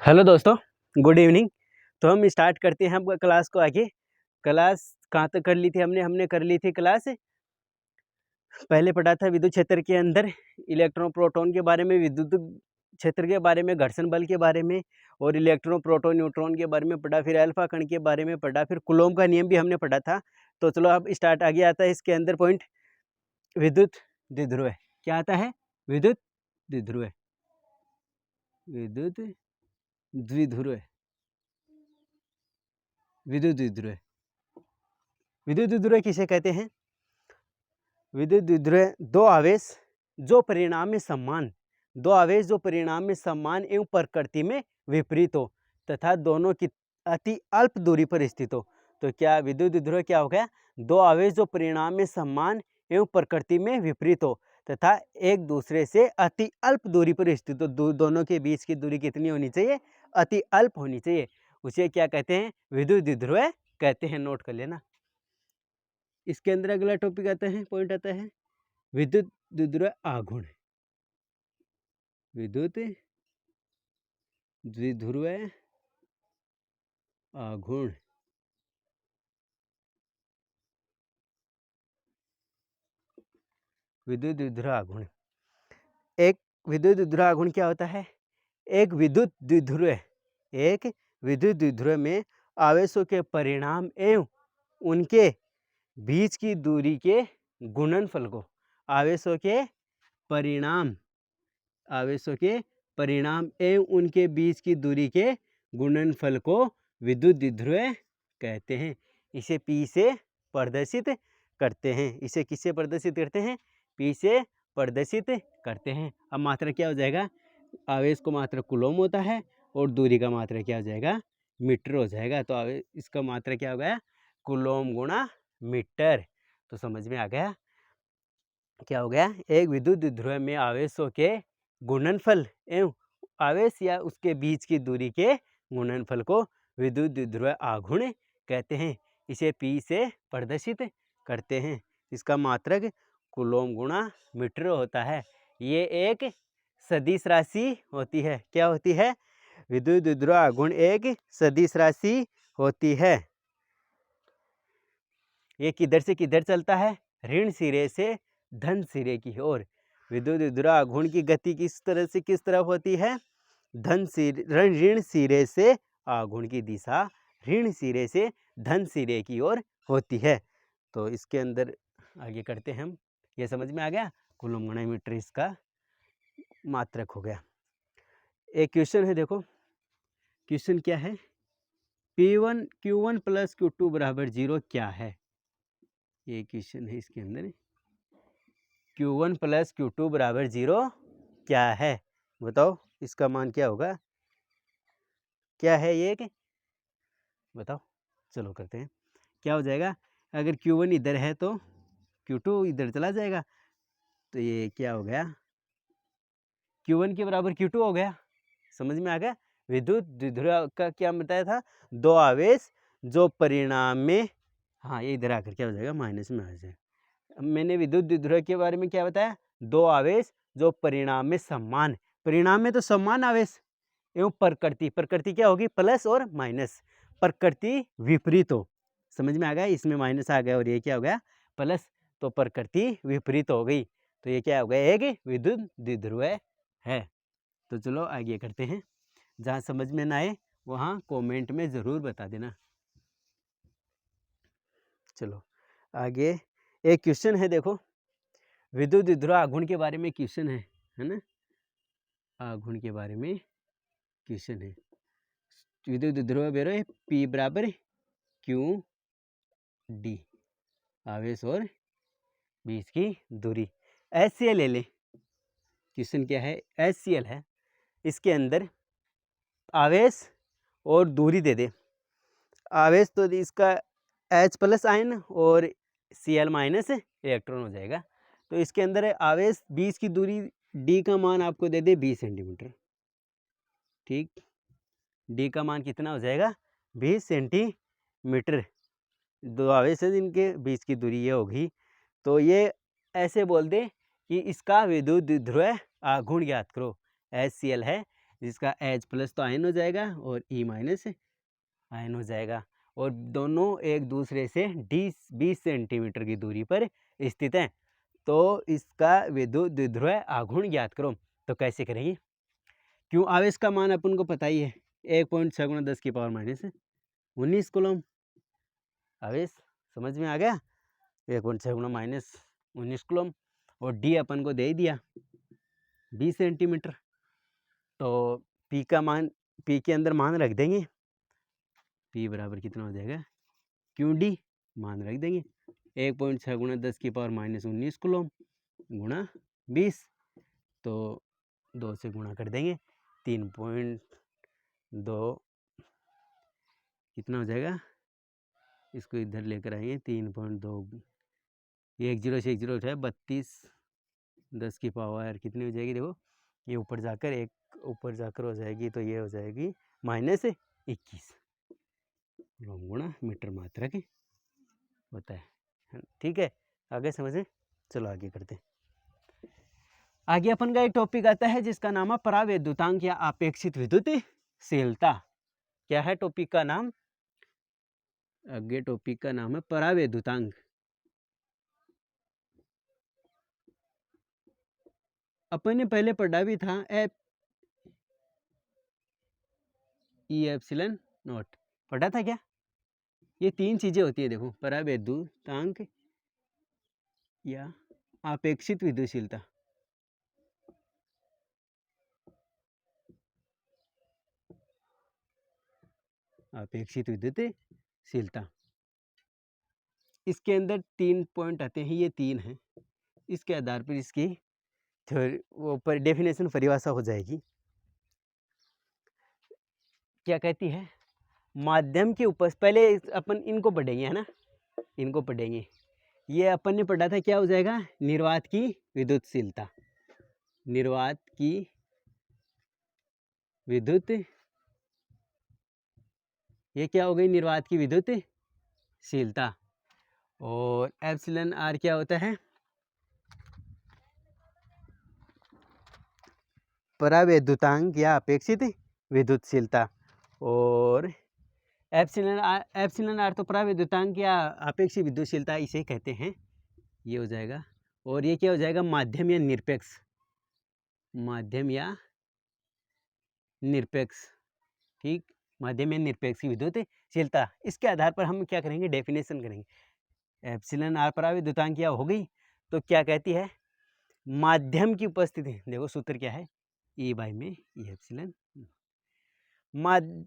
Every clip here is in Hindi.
हेलो दोस्तों, गुड इवनिंग। तो हम स्टार्ट करते हैं हम क्लास को आगे। क्लास कहाँ तक कर ली थी हमने कर ली थी क्लास। पहले पढ़ा था विद्युत क्षेत्र के अंदर इलेक्ट्रॉन प्रोटॉन के बारे में, विद्युत क्षेत्र के बारे में, घर्षण बल के बारे में, और इलेक्ट्रॉन प्रोटॉन न्यूट्रॉन के बारे में पढ़ा। फिर अल्फा कण के बारे में पढ़ा, फिर कूलॉम का नियम भी हमने पढ़ा था। तो चलो अब स्टार्ट आगे आता है इसके अंदर पॉइंट विद्युत द्विध्रुव। क्या आता है? विद्युत द्विध्रुव। विद्युत द्विध्रुव। विद्युत द्विध्रुव। विद्युत द्विध्रुव किसे कहते हैं? विद्युत द्विध्रुव दो आवेश जो परिणाम में समान एवं प्रकृति में विपरीत हो तथा दोनों की अति अल्प दूरी पर स्थित हो। तो क्या विद्युत द्विध्रुव क्या हो गया? दो आवेश जो परिणाम में समान एवं प्रकृति में विपरीत हो तथा एक दूसरे से अति अल्प दूरी पर स्थित हो। दोनों के बीच की दूरी कितनी होनी चाहिए? अति अल्प होनी चाहिए। उसे क्या कहते हैं? विद्युत द्विध्रुव कहते हैं। नोट कर लेना। इसके अंदर अगला टॉपिक आता है, पॉइंट आता है विद्युत द्विध्रुव आघूर्ण। विद्युत द्विध्रुव आघूर्ण। विद्युत द्विध्रुव आघूर्ण। एक विद्युत द्विध्रुव आघूर्ण क्या होता है? एक विद्युत द्विध्रुव में आवेशों के परिणाम एवं उनके बीच की दूरी के गुणनफल को आवेशों के परिणाम एवं उनके बीच की दूरी के गुणनफल को विद्युत द्विध्रुव कहते हैं। इसे P से प्रदर्शित करते हैं। इसे किससे प्रदर्शित करते हैं? P से प्रदर्शित करते हैं। अब मात्रा क्या हो जाएगा? आवेश को मात्रा कूलॉम होता है और दूरी का मात्रा क्या हो जाएगा? मीटर हो जाएगा। तो इसका मात्रा क्या हो गया? कूलॉम गुणा मीटर। तो समझ में आ गया क्या हो गया? एक विद्युत द्विध्रुव में आवेशों के गुणनफल एवं आवेश या उसके बीच की दूरी के गुणनफल को विद्युत द्विध्रुव आघूर्ण कहते हैं। इसे P से प्रदर्शित करते हैं। इसका मात्रक कूलॉम गुणा मीटर होता है। ये एक सदिश राशि होती है। क्या होती है? विद्युत द्विध्रुव आघूर्ण एक सदिश राशि होती है। ये किधर से किधर चलता है? ऋण सिरे से धन सिरे की ओर। विद्युत द्विध्रुव आघूर्ण की गति किस तरफ होती है? ऋण सिरे से आघूर्ण की दिशा ऋण सिरे से धन सिरे की ओर होती है। तो इसके अंदर आगे करते हैं हम। ये समझ में आ गया? कूलॉम गुणा मीटर इसका मात्रक हो गया। एक क्वेश्चन है, देखो क्वेश्चन क्या है? Q1 प्लस Q2 बराबर 0 क्या है? ये क्वेश्चन है। इसके अंदर Q1 प्लस Q2 बराबर 0 क्या है? बताओ इसका मान क्या होगा? क्या है ये? बताओ। चलो करते हैं। क्या हो जाएगा? अगर Q1 इधर है तो Q2 इधर चला जाएगा। तो ये क्या हो गया? Q1 के बराबर Q2 हो गया। समझ में आ गया? विद्युत द्विध्रुव का क्या बताया था? दो आवेश जो परिणाम में, हाँ ये इधर आकर क्या हो जाएगा? माइनस में आ जाएगा। मैंने विद्युत द्विध्रुव के बारे में क्या बताया? दो आवेश जो परिणाम में तो समान आवेश एवं प्रकृति क्या होगी? प्लस और माइनस। प्रकृति विपरीत हो। समझ में आ गया? इसमें माइनस आ गया और ये क्या हो गया? प्लस। तो प्रकृति विपरीत हो गई। तो ये क्या हो गया? एक विद्युत द्विध्रुव है। तो चलो आगे करते हैं। जहाँ समझ में ना आए वहाँ कमेंट में ज़रूर बता देना। चलो आगे एक क्वेश्चन है, देखो विद्युत द्विध्रुव आघूर्ण के बारे में क्वेश्चन है ना? आघूर्ण के बारे में क्वेश्चन है। विद्युत द्विध्रुव बेरो P बराबर QD, आवेश और बीच की दूरी। HCl ले लें। क्वेश्चन क्या है? HCl है। इसके अंदर आवेश और दूरी दे दे। आवेश तो इसका H प्लस आयन और Cl माइनस इलेक्ट्रॉन हो जाएगा। तो इसके अंदर आवेश बीच की दूरी D का मान आपको दे दे 20 सेंटीमीटर। ठीक, D का मान कितना हो जाएगा? 20 सेंटीमीटर। दो आवेश है जिनके बीच की दूरी ये होगी। तो ये ऐसे बोल दे कि इसका विद्युत द्विध्रुव आघूर्ण ज्ञात करो। HCl है, जिसका H प्लस तो आयन हो जाएगा और E माइनस आयन हो जाएगा, और दोनों एक दूसरे से 20 सेंटीमीटर की दूरी पर स्थित हैं। तो इसका विद्युत द्विध्रुव आघूर्ण ज्ञात करो। तो कैसे करेंगे? क्यों, आवेश का मान अपन को पता ही है, 1.6 × 10⁻19 कूलम। आवेश समझ में आ गया, 1.6 × -19 कूलम, और डी अपन को दे दिया 20 सेंटीमीटर। तो पी का मान, पी के अंदर मान रख देंगे, पी बराबर कितना हो जाएगा, क्यों डी मान रख देंगे 1.6 × 10⁻19 कूलम गुणा 20, तो 2 से गुणा कर देंगे, 3.2 कितना हो जाएगा, इसको इधर लेकर आएंगे, 3.2 एक जीरो से एक जीरो उठाए 32, 10 की पावर कितनी हो जाएगी, देखो ये ऊपर जाकर एक ऊपर जाकर हो जाएगी, तो ये हो जाएगी -21 गुणा मीटर मात्रक होता है। ठीक है, आगे समझे, चलो आगे करते हैं। आगे अपन का एक टॉपिक आता है जिसका नाम है परावैद्युतांक या अपेक्षित विद्युतशीलता। क्या है टॉपिक का नाम? आगे टॉपिक का नाम है परावैद्युतांक। अपन ने पहले पढ़ा भी था एप्सिलॉन नॉट, पढ़ा था क्या? ये 3 चीजें होती है, देखो, परावैद्युतांक या अपेक्षित विद्युतशीलता। अपेक्षित विद्युतशीलता, इसके अंदर 3 पॉइंट आते हैं, ये 3 हैं। इसके आधार पर इसकी थ्योरी वो पर डेफिनेशन परिभाषा हो जाएगी। क्या कहती है? माध्यम की उपस्थिति, पहले अपन इनको पढ़ेंगे, है ना, इनको पढ़ेंगे। ये अपन ने पढ़ा था, क्या हो जाएगा, निर्वात की विद्युतशीलता। निर्वात की विद्युत, ये क्या हो गई, निर्वात की विद्युतशीलता। और एप्सिलॉन आर क्या होता है, परावैद्युतांक या अपेक्षित विद्युतशीलता। और एप्सिलॉन आर तो परावैद्युतांक या अपेक्षित विद्युतशीलता इसे कहते हैं, ये हो जाएगा। और ये क्या हो जाएगा, माध्यम या निरपेक्ष, माध्यम या निरपेक्ष, ठीक, माध्यम या निरपेक्ष की विद्युतशीलता। इसके आधार पर हम क्या करेंगे, डेफिनेशन करेंगे। एप्सिलॉन आर परावैद्युतांक क्या हो गई, तो क्या कहती है, माध्यम की उपस्थिति, देखो सूत्र क्या है, E बाई में E एप्सिलॉन।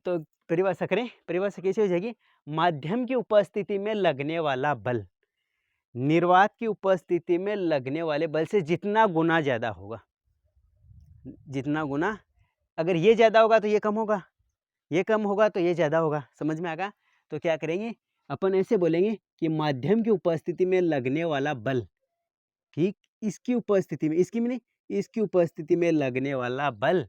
तो परिभाषा करें, परिभाषा कैसे हो जाएगी, माध्यम की उपस्थिति में लगने वाला बल निर्वात की उपस्थिति में लगने वाले बल से जितना गुना ज्यादा होगा, जितना गुना, अगर ये ज्यादा होगा तो ये कम होगा, ये कम होगा तो ये ज्यादा होगा। समझ में आएगा? तो क्या करेंगे, अपन ऐसे बोलेंगे कि माध्यम की उपस्थिति में लगने वाला बल, ठीक, इसकी उपस्थिति में, इसकी में नहीं, इसकी उपस्थिति में लगने वाला बल,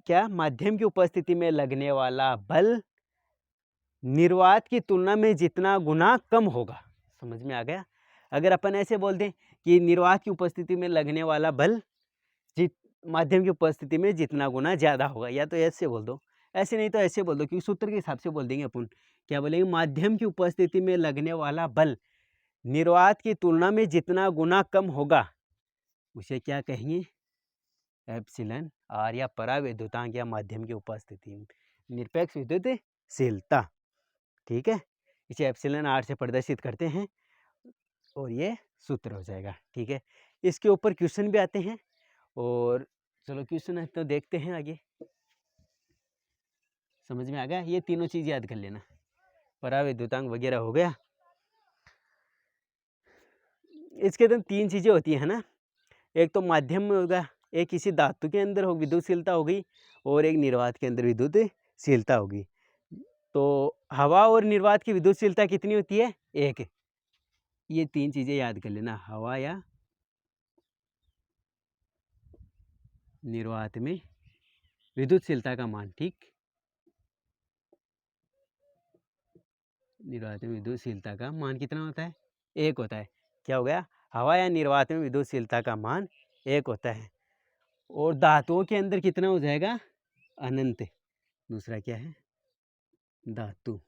क्या, माध्यम की उपस्थिति में लगने वाला बल निर्वात की तुलना में जितना गुना कम होगा। समझ में आ गया? अगर अपन ऐसे बोल दें कि निर्वात की उपस्थिति में लगने वाला बल माध्यम की उपस्थिति में जितना गुना ज्यादा होगा, या तो ऐसे बोल दो, ऐसे नहीं तो ऐसे बोल दो, क्योंकि सूत्र के हिसाब से बोल देंगे अपन। क्या बोलेंगे, माध्यम की उपस्थिति में लगने वाला बल निर्वात की तुलना में जितना गुना कम होगा, उसे क्या कहेंगे, एप्सिलॉन आर या परावैद्युतांक या माध्यम की उपस्थिति में निरपेक्ष विद्युतशीलता। ठीक है, इसे एप्सिलॉन आर से प्रदर्शित करते हैं और ये सूत्र हो जाएगा। ठीक है, इसके ऊपर क्वेश्चन भी आते हैं, और चलो क्वेश्चन है तो देखते हैं आगे। समझ में आ गया? ये तीनों चीज याद कर लेना, परावैद्युतांक वगैरह हो गया। इसके अंदर 3 चीजें होती है ना, एक तो माध्यम में होगा, एक किसी धातु के अंदर हो विद्युतशीलता हो गई, और एक निर्वात के अंदर विद्युतशीलता होगी। तो हवा और निर्वात की विद्युतशीलता कितनी होती है, 1। ये 3 चीजें याद कर लेना, हवा या निर्वात में विद्युतशीलता का मान, ठीक, निर्वात में विद्युतशीलता का मान कितना होता है, 1 होता है। क्या हो गया, हवा या निर्वात में विद्युतशीलता का मान 1 होता है। और धातुओं के अंदर कितना हो जाएगा? अनंत। दूसरा क्या है? धातु।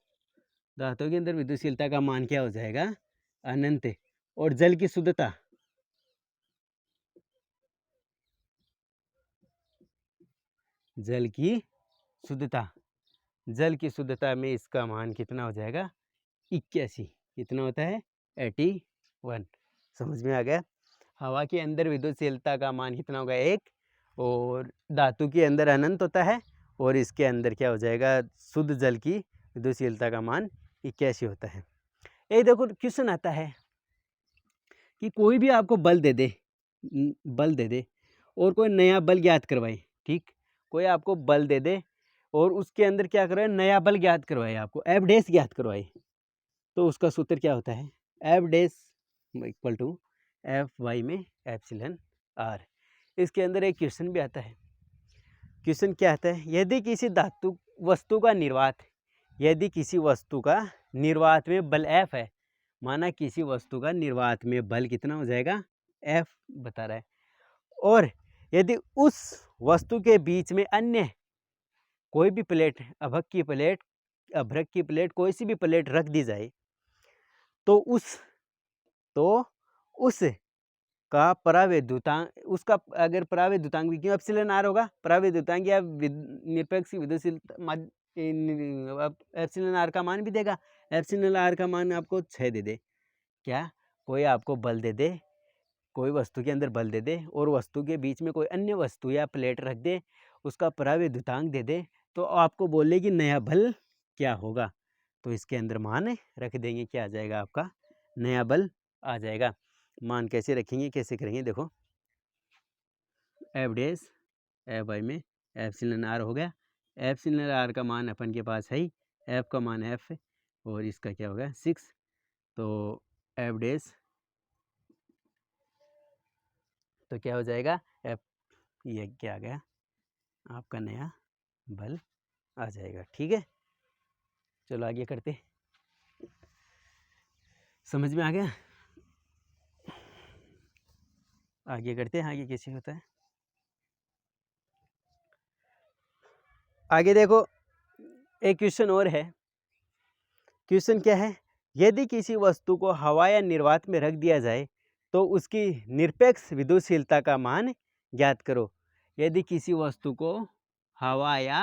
धातुओं के अंदर विद्युतशीलता का मान क्या हो जाएगा? अनंत। और जल की शुद्धता, जल की शुद्धता, जल की शुद्धता में इसका मान कितना हो जाएगा? 81। कितना होता है? 81। समझ में आ गया? हवा के अंदर विद्युतशीलता का मान कितना होगा? 1। और धातु के अंदर अनंत होता है, और इसके अंदर क्या हो जाएगा? शुद्ध जल की विद्युतशीलता का मान 81 होता है। ये देखो क्वेश्चन आता है कि कोई भी आपको बल दे दे, बल दे दे और कोई नया बल ज्ञात करवाए। ठीक, कोई आपको बल दे दे और उसके अंदर क्या करवाए? नया बल ज्ञात करवाए, आपको एफ डैश ज्ञात करवाए। तो उसका सूत्र क्या होता है? F dash equal to F Y में एप्सिलन आर। इसके अंदर एक क्वेश्चन भी आता है। क्वेश्चन क्या आता है? यदि किसी धातु वस्तु का निर्वात, यदि किसी वस्तु का निर्वात में बल एफ है, माना किसी वस्तु का निर्वात में बल कितना हो जाएगा? एफ बता रहा है। और यदि उस वस्तु के बीच में अन्य कोई भी प्लेट, अभ्रक की प्लेट, अभ्रक की प्लेट, कोई सी भी प्लेट रख दी जाए, तो उस का परावैद्युतांक, उसका अगर परावैद्युतांक भी क्यों एप्सिलन आर होगा, परावैद्युतांक या निरपेक्ष विद्युतशीलता एप्सिलन आर का मान भी देगा। एप्सिलन आर का मान आपको 6 दे दे। क्या? कोई आपको बल दे दे, कोई वस्तु के अंदर बल दे दे और वस्तु के बीच में कोई अन्य वस्तु या प्लेट रख दे, उसका परावैद्युतांक दे दे, तो आपको बोले कि नया बल क्या होगा? तो इसके अंदर मान रख देंगे, क्या आ जाएगा? आपका नया बल आ जाएगा। मान कैसे रखेंगे, कैसे करेंगे? देखो, एफ डैश एफ वाई में एप्सिलन आर हो गया। एप्सिलन आर का मान अपन के पास है ही, एफ का मान एफ है और इसका क्या होगा? 6। तो एफ डैश तो क्या हो जाएगा? एफ, ये क्या आ गया? आपका नया बल आ जाएगा। ठीक है, चलो आगे करते। समझ में आ गया? आगे करते हैं, आगे कैसे होता है। आगे देखो, एक क्वेश्चन और है। क्वेश्चन क्या है? यदि किसी वस्तु को हवा या निर्वात में रख दिया जाए तो उसकी निरपेक्ष विद्युतशीलता का मान ज्ञात करो। यदि किसी वस्तु को हवा या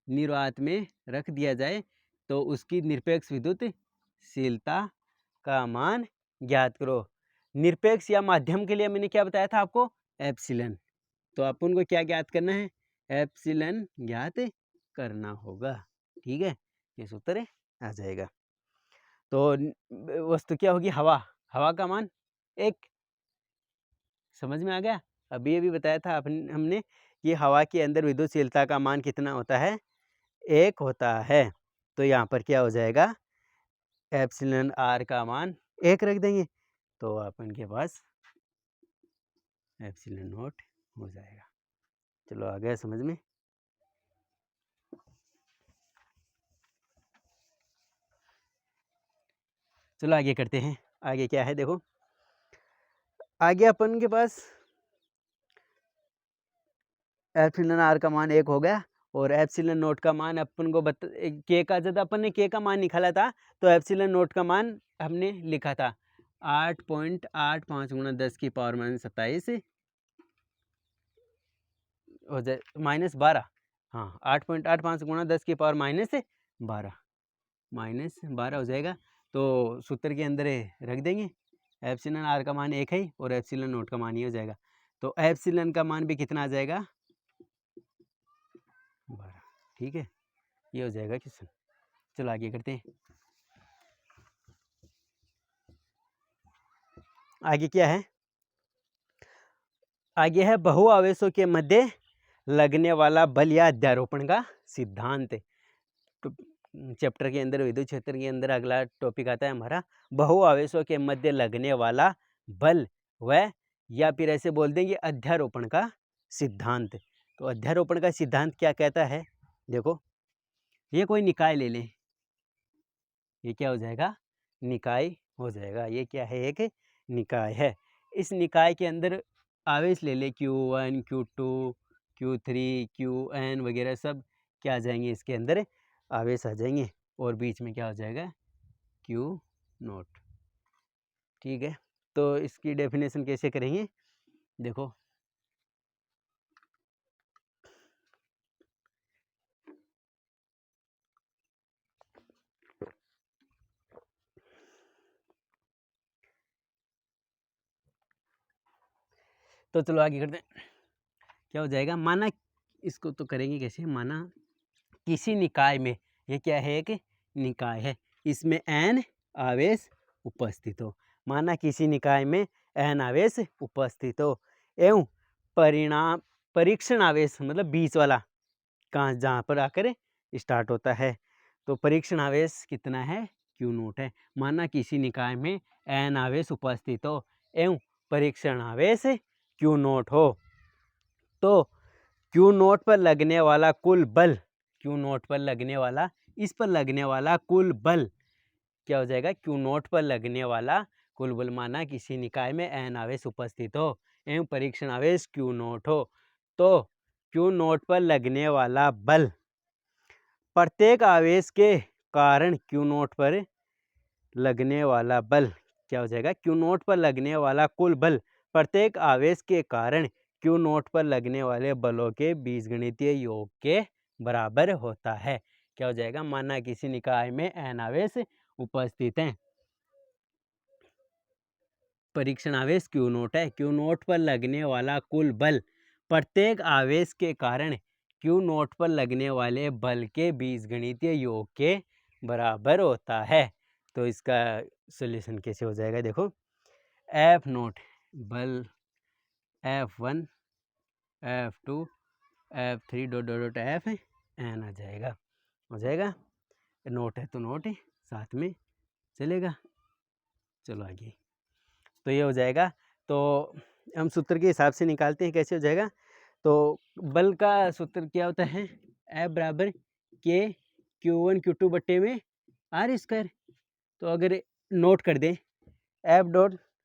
निर्वात में रख दिया जाए तो उसकी निरपेक्ष विद्युतशीलता का मान ज्ञात करो। निरपेक्ष या माध्यम के लिए मैंने क्या बताया था आपको? एप्सिलन। तो अपन को क्या ज्ञात करना है? एप्सिलन ज्ञात करना होगा। ठीक है, ये सूत्र आ जाएगा। तो वस्तु क्या होगी? हवा। हवा का मान 1। समझ में आ गया? अभी बताया था हमने कि हवा के अंदर विद्युतशीलता का मान कितना होता है? 1 होता है। तो यहाँ पर क्या हो जाएगा? एप्सिलन आर का मान 1 रख देंगे, तो अपन के पास एप्सिलन नॉट हो जाएगा। चलो आ गया समझ में? चलो आगे करते हैं। आगे क्या है देखो, आगे अपन के पास एप्सिलन आर का मान 1 हो गया और एप्सिलन नोट का मान अपन को के का, जब अपन ने के का मान निकाला था तो एप्सिलन नोट का मान हमने लिखा था 8.85 गुणा 10 की पावर -27 हो जाए -12। हाँ, 8.85 गुणा 10 की पावर -12 हो जाएगा। तो सूत्र के अंदर रख देंगे। एप्सिलन आर का मान 1 है और एप्सिलन नोट का मान ये हो जाएगा। तो एप्सिलन का मान भी कितना आ जाएगा? 12। ठीक है, ये हो जाएगा क्वेश्चन। चलो आगे करते हैं। आगे क्या है? आगे है बहुआवेशों के मध्य लगने वाला बल या अध्यारोपण का सिद्धांत। तो चैप्टर के अंदर, विद्युत क्षेत्र के अंदर अगला टॉपिक आता है हमारा बहुआवेशों के मध्य लगने वाला बल व, या फिर ऐसे बोल देंगे अध्यारोपण का सिद्धांत। तो अध्यारोपण का सिद्धांत क्या कहता है? देखो, ये कोई निकाय ले लें, ये क्या हो जाएगा? निकाय हो जाएगा। ये क्या है? एक निकाय है। इस निकाय के अंदर आवेश ले ले Q1 Q2 Q3 Qn वगैरह सब क्या आ जाएंगे, इसके अंदर आवेश आ जाएंगे और बीच में क्या हो जाएगा Q0। ठीक है, तो इसकी डेफिनेशन कैसे करेंगे देखो। तो चलो आगे करते हैं। क्या हो जाएगा, माना इसको तो करेंगे कैसे, माना किसी निकाय में, ये क्या है एक निकाय है, इसमें n आवेश उपस्थित हो। माना किसी निकाय में n आवेश उपस्थित हो एवं परिणाम परीक्षण आवेश मतलब बीच वाला कहाँ जहाँ पर आकर स्टार्ट होता है, तो परीक्षण आवेश कितना है Q0 है। माना किसी निकाय में n आवेश उपस्थित हो एवं परीक्षण आवेश Q0 हो, तो Q0 पर लगने वाला कुल बल, Q0 पर लगने वाला, इस पर लगने वाला कुल बल क्या हो जाएगा, Q0 पर लगने वाला कुल बल। माना किसी निकाय में n आवेश उपस्थित हो एवं परीक्षण आवेश Q0 हो, तो Q0 पर लगने वाला बल प्रत्येक आवेश के कारण Q0 पर लगने वाला बल क्या हो जाएगा, Q0 पर लगने वाला कुल बल प्रत्येक आवेश के कारण Q0 पर लगने वाले बलों के बीजगणितीय योग के बराबर होता है। क्या हो जाएगा, माना किसी निकाय में n आवेश उपस्थित हैं, परीक्षण आवेश Q0 है, Q0 पर लगने वाला कुल बल प्रत्येक आवेश के कारण Q0 पर लगने वाले बल के बीजगणितीय योग के बराबर होता है। तो इसका सॉल्यूशन कैसे हो जाएगा देखो, F0 बल F1 F2 F3 dot dot dot Fn आ जाएगा, हो जाएगा। नोट है तो नोट साथ में चलेगा। चलो आगे, तो ये हो जाएगा। तो हम सूत्र के हिसाब से निकालते हैं कैसे हो जाएगा। तो बल का सूत्र क्या होता है, F बराबर K Q1 Q2 बट्टे में R स्क्वायर। तो अगर नोट कर दें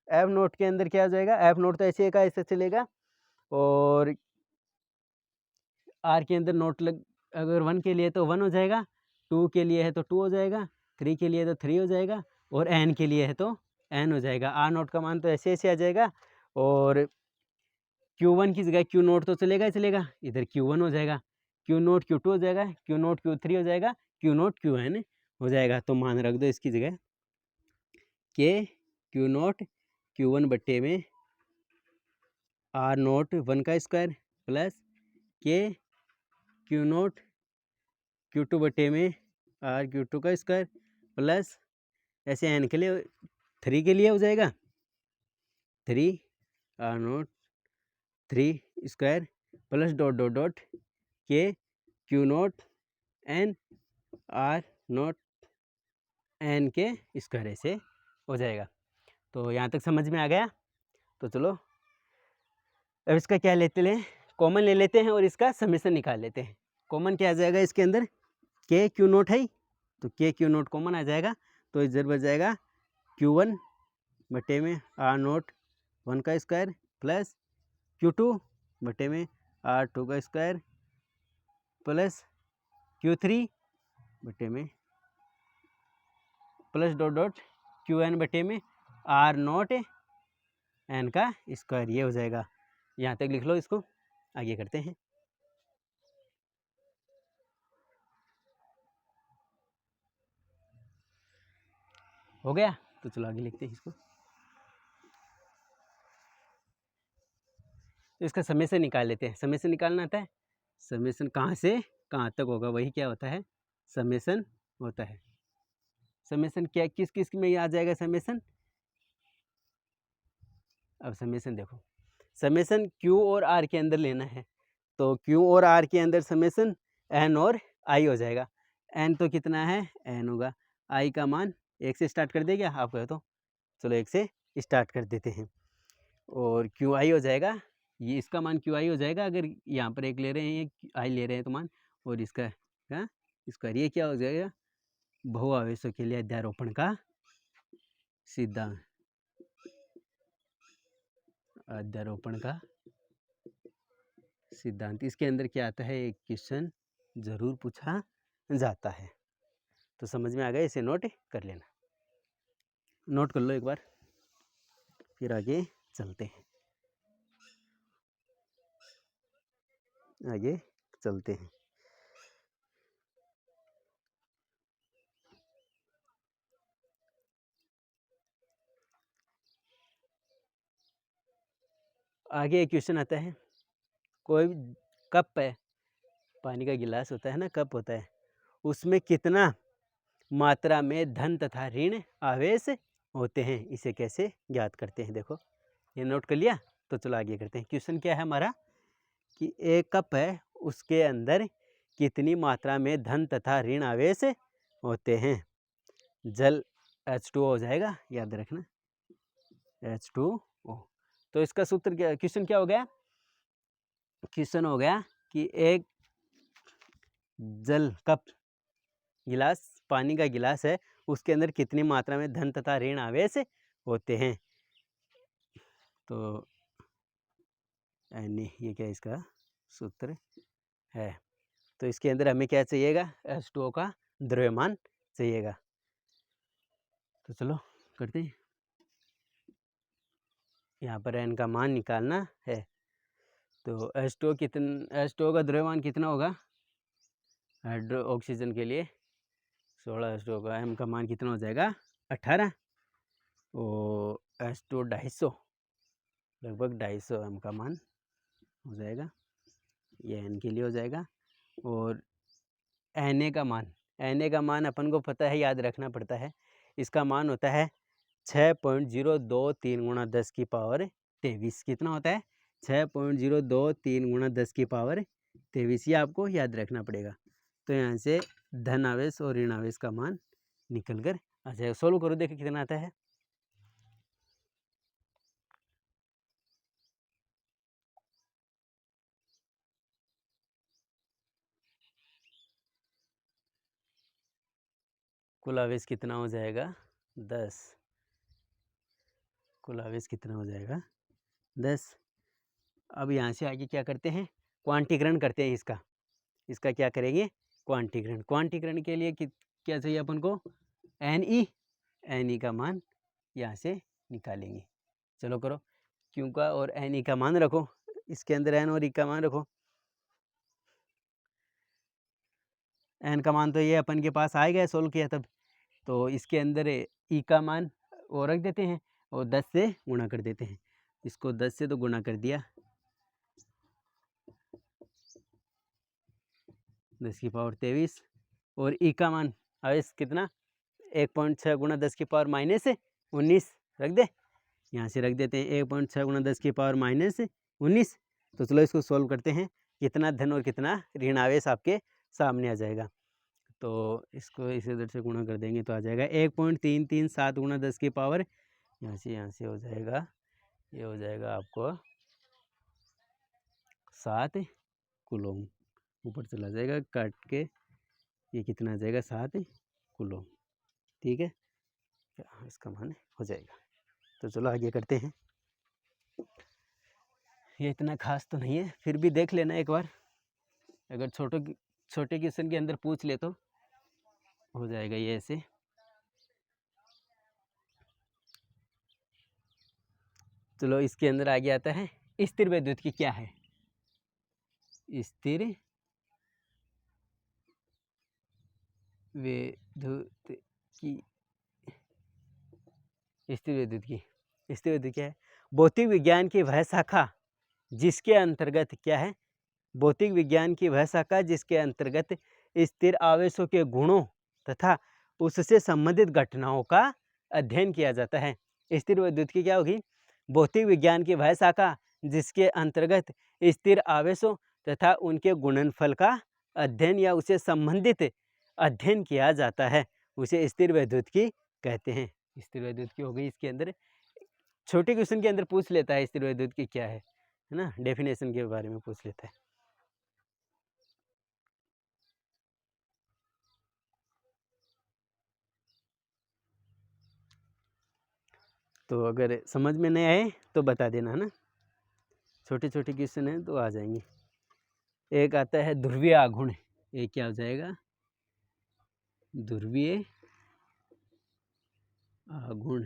F नोट के अंदर क्या हो जाएगा, F नोट तो ऐसे का ऐसे चलेगा, और R के अंदर नोट लग, अगर 1 के लिए तो 1 हो जाएगा, 2 के लिए है तो 2 हो जाएगा, 3 के लिए तो 3 हो जाएगा, और n के लिए है तो n हो जाएगा। R नोट का मान तो ऐसे ऐसे आ जाएगा, और Q1 की जगह Q नोट तो चलेगा ही चलेगा, इधर Q1 हो जाएगा, Q नोट Q2 हो जाएगा, Q नोट Q3 हो जाएगा, Q नोट Qn हो जाएगा। तो मान रख दो इसकी जगह K Q नोट Q1 बट्टे में R नोट 1 का square plus K Q note Q2 बट्टे में R Q2 का स्क्वायर प्लस ऐसे n के लिए 3 के लिए हो जाएगा 3 R note 3 square plus dot dot dot K Q note N R note N के स्क्वायर ऐसे हो जाएगा। तो यहाँ तक समझ में आ गया। तो चलो अब इसका क्या लेते हैं, कॉमन ले लेते हैं और इसका समेशन निकाल लेते हैं। कॉमन क्या आ जाएगा इसके अंदर, K Q नोट है, तो K Q नोट कॉमन आ जाएगा, तो इधर बच जाएगा Q1 बटे में R नोट 1 का स्क्वायर प्लस Q2 बटे में R2 का स्क्वायर प्लस Q3 बटे में प्लस डॉट डॉट Qn बटे में R नोट n का स्क्वायर, ये हो जाएगा। यहाँ तक लिख लो, इसको आगे करते हैं। हो गया, तो चलो आगे लिखते हैं इसको। तो इसका समेशन निकाल लेते हैं। समेशन निकालना आता है, समेशन कहाँ से कहाँ तक होगा वही क्या होता है, समेशन होता है। समेशन क्या किस किस में आ जाएगा समेशन, अब समेशन देखो, समेशन Q और R के अंदर लेना है, तो Q और R के अंदर समेशन N और I हो जाएगा। N तो कितना है, N होगा, I का मान 1 से स्टार्ट कर दे क्या आप कहो तो, चलो 1 से स्टार्ट कर देते हैं, और QI हो जाएगा, ये इसका मान QI हो जाएगा, अगर यहाँ पर 1 ले रहे हैं I ले रहे हैं तो मान, और इसका इसका ये क्या हो जाएगा, बहुआवेशों के लिए अध्यारोपण का सिद्धांत, अध्यारोपण का सिद्धांत, इसके अंदर क्या आता है, एक क्वेश्चन ज़रूर पूछा जाता है। तो समझ में आ गया, इसे नोट कर लेना, नोट कर लो एक बार, फिर आगे चलते हैं, आगे चलते हैं। आगे एक क्वेश्चन आता है, कोई कप है, पानी का गिलास होता है ना, कप होता है, उसमें कितना मात्रा में धन तथा ऋण आवेश होते हैं, इसे कैसे ज्ञात करते हैं। देखो ये नोट कर लिया, तो चलो आगे करते हैं। क्वेश्चन क्या है हमारा कि एक कप है, उसके अंदर कितनी मात्रा में धन तथा ऋण आवेश होते हैं। जल H2O हो जाएगा, याद रखना H2O। तो इसका सूत्र क्या, क्वेश्चन क्या हो गया, क्वेश्चन हो गया कि एक जल कप गिलास, पानी का गिलास है, उसके अंदर कितनी मात्रा में धन तथा ऋण आवेश होते हैं। तो यानी ये क्या इसका सूत्र है, तो इसके अंदर हमें क्या चाहिएगा, H2O का द्रव्यमान चाहिएगा। तो चलो करते हैं, यहाँ पर n का मान निकालना है। तो H2O का द्रव्यमान कितना होगा, हाइड्रो ऑक्सीजन के लिए 16 H2O का m का मान कितना हो जाएगा 18, और H2O 250, लगभग 250 m का मान हो जाएगा, ये n के लिए हो जाएगा। और Na का मान अपन को पता है, याद रखना पड़ता है, इसका मान होता है 6.023 × 10 की पावर 23। कितना होता है 6.023 × 10 की पावर 23, ये आपको याद रखना पड़ेगा। तो यहाँ से धन आवेश और ऋण आवेश का मान निकल कर आ जाएगा। सोल्व करो, देखो कितना आता है। कुल आवेश कितना हो जाएगा 10, कुल आवेश कितना हो जाएगा 10। अब यहाँ से आगे क्या करते हैं, क्वांटीकरण करते हैं इसका क्या करेंगे, क्वांटीकरण के लिए क्या चाहिए अपन को, Ne का मान यहाँ से निकालेंगे। चलो करो, क्यों का और Ne का मान रखो, इसके अंदर n और E का मान रखो। n का मान तो ये अपन के पास आएगा, सोल्व किया तब, तो इसके अंदर E का मान वो रख देते हैं और 10 से गुणा कर देते हैं। इसको 10 से तो गुणा कर दिया, 10 की पावर 23, और E का मान आवेश कितना 1.6 × 10 की पावर -19 रख दे, यहाँ से रख देते हैं 1.6 × 10 की पावर -19। तो चलो इसको सॉल्व करते हैं, कितना धन और कितना ऋण आवेश आपके सामने आ जाएगा। तो इसको इस इधर से गुणा कर देंगे तो आ जाएगा 1.337 × 10 की पावर, यहाँ से हो जाएगा, ये हो जाएगा आपको 7 कूलम, ऊपर चला जाएगा काट के, ये कितना आ जाएगा 7 कूलम, ठीक है, इसका मान हो जाएगा। तो चलो आगे करते हैं, ये इतना खास तो नहीं है, फिर भी देख लेना एक बार, अगर छोटे क्वेश्चन के अंदर पूछ ले तो हो जाएगा ये ऐसे। चलो इसके अंदर आगे आता है, स्थिर विद्युत की क्या है, स्थिर विद्युत की, स्थिर विद्युत क्या है, भौतिक विज्ञान की वह शाखा जिसके अंतर्गत क्या है, भौतिक विज्ञान की वह शाखा जिसके अंतर्गत स्थिर आवेशों के गुणों तथा उससे संबंधित घटनाओं का अध्ययन किया जाता है। स्थिर विद्युत की क्या होगी, भौतिक विज्ञान की वह शाखा जिसके अंतर्गत स्थिर आवेशों तथा उनके गुणनफल का अध्ययन या उसे संबंधित अध्ययन किया जाता है, उसे स्थिर विद्युत की कहते हैं। स्थिर विद्युत की हो गई, इसके अंदर छोटे क्वेश्चन के अंदर पूछ लेता है स्थिर विद्युत की क्या है ना, डेफिनेशन के बारे में पूछ लेता है। तो अगर समझ में नहीं आए तो बता देना है ना, छोटे क्वेश्चन हैं तो आ जाएंगे। एक आता है ध्रुवीय आघूर्ण, ये क्या हो जाएगा, ध्रुवीय आघूर्ण।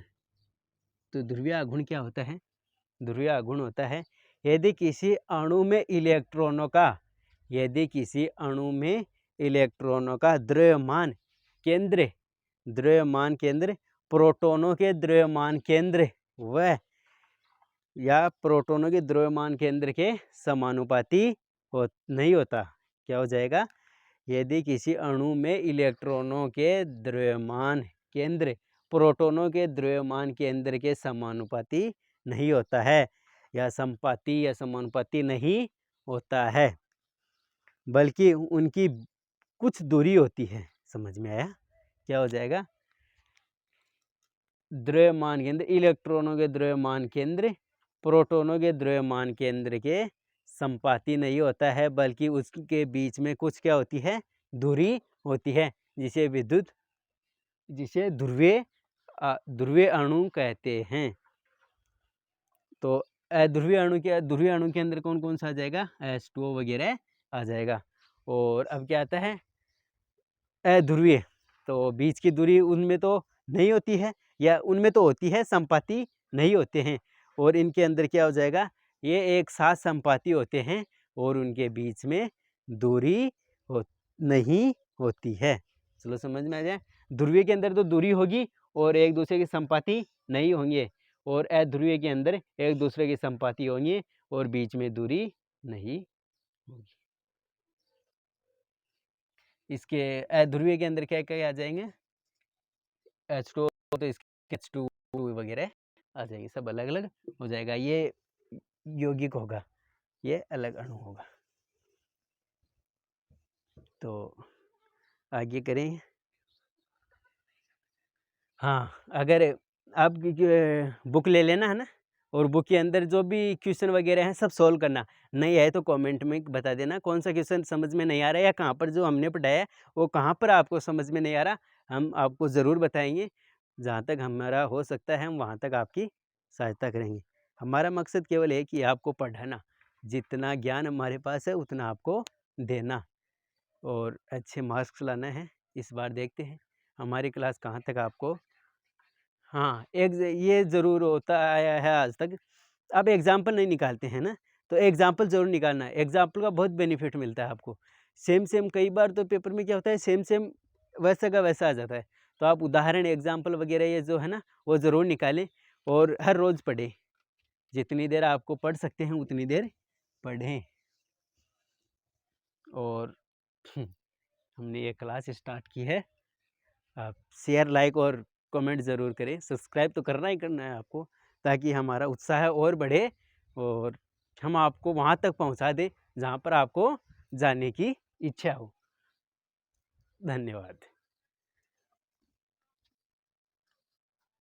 तो ध्रुवीय आघूर्ण क्या होता है, ध्रुवीय आघूर्ण होता है यदि किसी अणु में इलेक्ट्रॉनों का, यदि किसी अणु में इलेक्ट्रॉनों का द्रव्यमान केंद्र, द्रव्यमान केंद्र प्रोटॉनों के द्रव्यमान केंद्र व या प्रोटॉनों के द्रव्यमान केंद्र के समानुपाती नहीं होता। क्या हो जाएगा, यदि किसी अणु में इलेक्ट्रॉनों के द्रव्यमान केंद्र प्रोटॉनों के द्रव्यमान केंद्र के समानुपाती नहीं होता है, या संपाती या समानुपाती नहीं होता है, बल्कि उनकी कुछ दूरी होती है। समझ में आया, क्या हो जाएगा, द्रव्यमान केंद्र, इलेक्ट्रॉनों के द्रव्यमान केंद्र प्रोटॉनों के द्रव्यमान केंद्र के संपाती नहीं होता है, बल्कि उसके बीच में कुछ क्या होती है, दूरी होती है, जिसे विद्युत, जिसे ध्रुवीय अणु कहते हैं। तो अध्रुवीय अणु के, ध्रुवीय अणु के अंदर कौन कौन सा आ जाएगा, H2O वगैरह आ जाएगा। और अब क्या आता है अध्रुवीय, तो बीच की दूरी उनमें तो नहीं होती है, या उनमें तो होती है, संपाती नहीं होते हैं। और इनके अंदर क्या हो जाएगा, ये एक साथ संपाती होते हैं और उनके बीच में दूरी नहीं होती है। चलो समझ में आ जाए, ध्रुवीय के अंदर तो दूरी होगी और एक दूसरे के संपाती नहीं होंगे, और अध्रुवीय के अंदर एक दूसरे के संपाती होंगे और बीच में दूरी नहीं होगी। इसके अध्रुवीय के अंदर क्या क्या आ जाएंगे, H2O, तो इसके H2 वगैरह आ जाएंगे, सब अलग अलग हो जाएगा। ये यौगिक होगा, ये अलग अणु होगा। तो आगे करें। हाँ, अगर आप बुक ले लेना है ना, और बुक के अंदर जो भी क्वेश्चन वगैरह हैं सब सोल्व करना। नहीं है तो कमेंट में बता देना कौन सा क्वेश्चन समझ में नहीं आ रहा है, या कहाँ पर जो हमने पढ़ाया है वो कहाँ पर आपको समझ में नहीं आ रहा, हम आपको ज़रूर बताएंगे। जहाँ तक हमारा हो सकता है हम वहाँ तक आपकी सहायता करेंगे। हमारा मकसद केवल है कि आपको पढ़ाना, जितना ज्ञान हमारे पास है उतना आपको देना और अच्छे मार्क्स लाना है। इस बार देखते हैं हमारी क्लास कहाँ तक आपको, हाँ, ये ज़रूर होता आया है आज तक। आप एग्ज़ाम्पल नहीं निकालते हैं ना, तो एग्ज़ाम्पल ज़रूर निकालना है। एग्ज़ाम्पल का बहुत बेनिफिट मिलता है आपको। सेम सेम कई बार तो पेपर में क्या होता है, सेम सेम वैसा का वैसा आ जाता है। तो आप उदाहरण, एग्ज़ाम्पल वगैरह ये जो है ना, वो ज़रूर निकालें और हर रोज़ पढ़ें। जितनी देर आपको पढ़ सकते हैं उतनी देर पढ़ें। और हमने ये क्लास स्टार्ट की है। आप शेयर, लाइक और कमेंट ज़रूर करें। सब्सक्राइब तो करना ही करना है आपको, ताकि हमारा उत्साह और बढ़े और हम आपको वहाँ तक पहुँचा दें जहाँ पर आपको जाने की इच्छा हो। धन्यवाद।